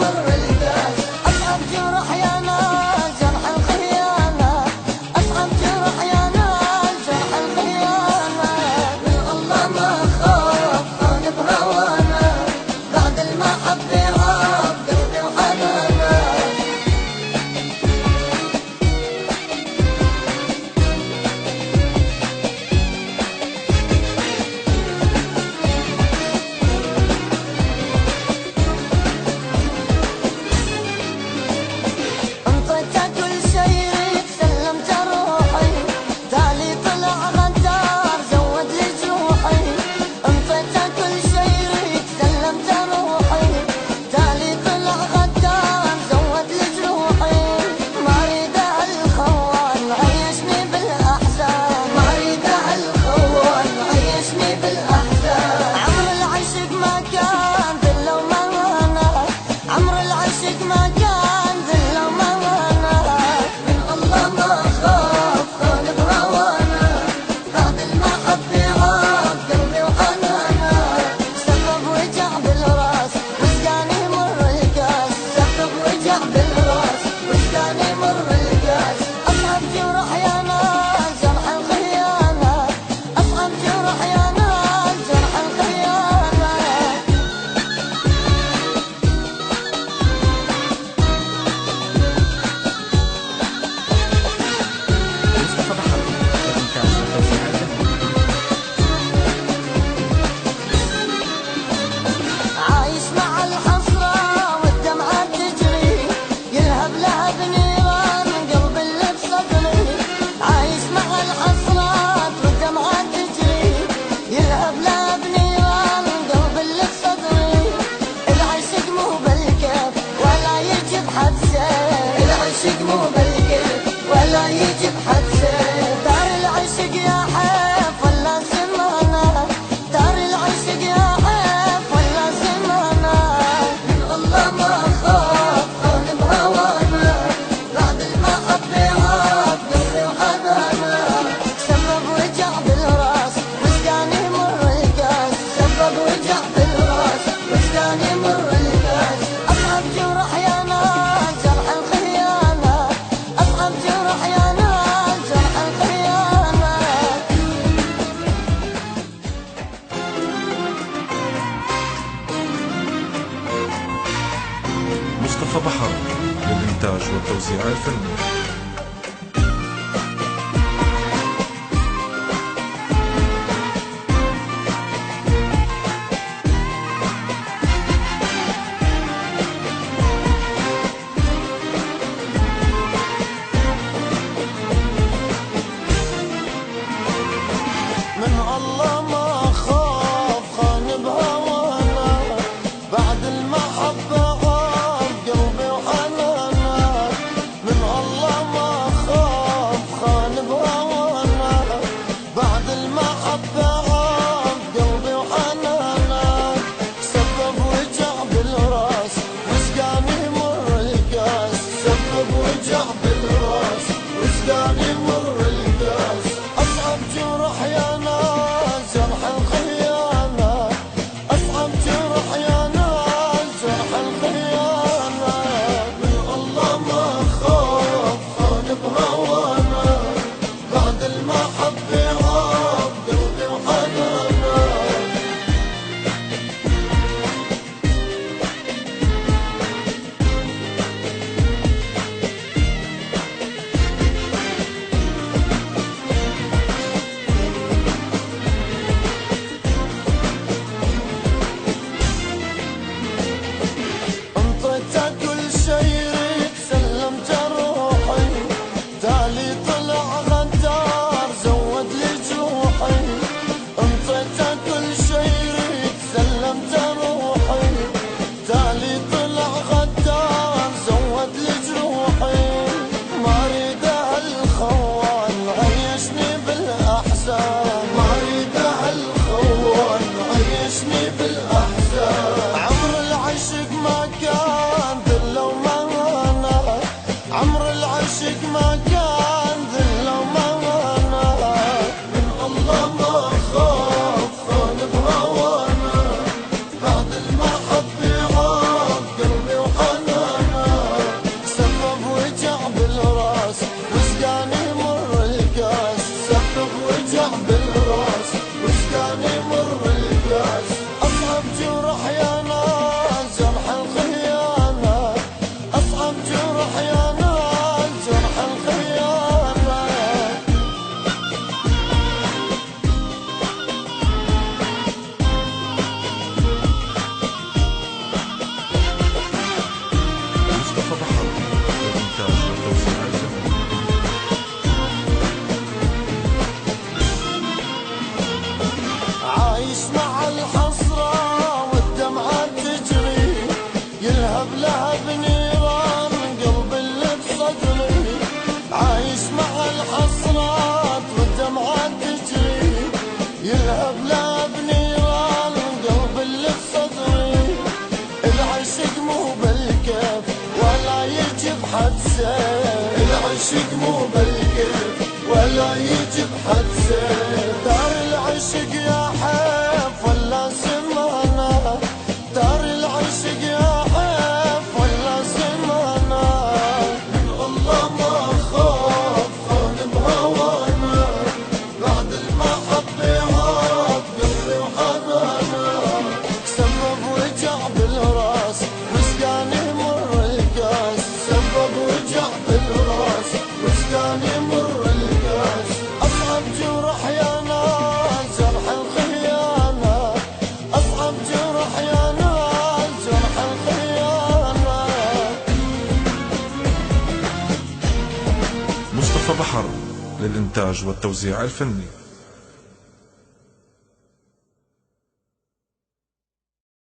مر الكاس. أصعب جرح يا ناس جرح الخيانة، أصعب جرح يا ناس جرح الخيانة. من الله ما خاف خان بهوانا، بعد المحبة عاب قلبي وحنانا. العشق مو بالكيف ولا يجي بحدسه، دار العشق يا حيف ولا زمانه، دار العشق يا حيف ولا زمانه. من الله ما خاف خان بهوانا، بعد المحبة عاب قلبي وحنانا. سبب وجع بالراس وسقاني مر الكاس، سبب وجع بالراس وسقاني مر الكاس. أصعب جرح يا ناس جرح الخيانة، أصعب جرح يا ناس جرح الخيانة. مصطفى بحر للإنتاج والتوزيع الفني. من الله ما خاف خان بهوانا، بعد المحبة عاب قلبي وحنانا. من الله ما خاف خان بهوانا، بعد المحبة عاب قلبي وحنانا. سبب وجع بالراس وسقاني مر الكاس، سبب وجع بالراس وسقاني مر الكاس. أصعب جرح يا ناس جرح الخيانة، أصعب جرح يا ناس جرح الخيانة. من الله ما خاف خان بهوانا، بعد المحبة عاب قلبي وحنانا. انطيته كل شي يريد سلمت روحي، تالي طلع غدار زود لي جروحي. انطيته كل شي يريد سلمت روحي، تالي طلع غدار زود لي جروحي. ما اريد هالخوان عيشني بالاحزان، ما اريد هالخوان عيشني بالاحزان. عمر العشق ما كان ذل ومهانة، عمر العشق ما كان ذل ومهانة. من الله ما خاف خان بهوانا، بعد المحبة عاب قلبي وحنانا. يلهب لهب نيران قلب اللي بصدري، عايش مع الحسرات والدمعات تجري. يلهب لهب نيران قلب اللي بصدري، العشق مو بالكيف ولا يجي بحدسه، العشق مو بالكيف ولا يجي بحدسه. دار العشق يا حيف ولا زمانه، دار العشق يا حيف ولا زمانه. من الله ما خاف خان بهوانا، بعد المحبة عاد قلبي وحنانه. سبب وجع بالراس وسقاني مر الكاس، سبب وجع بالراس وسقاني مر الكاس. أصعب جرح يا ناس جرح الخيانة، أصعب جرح يا ناس جرح الخيانة. مصطفى بحر للإنتاج والتوزيع الفني.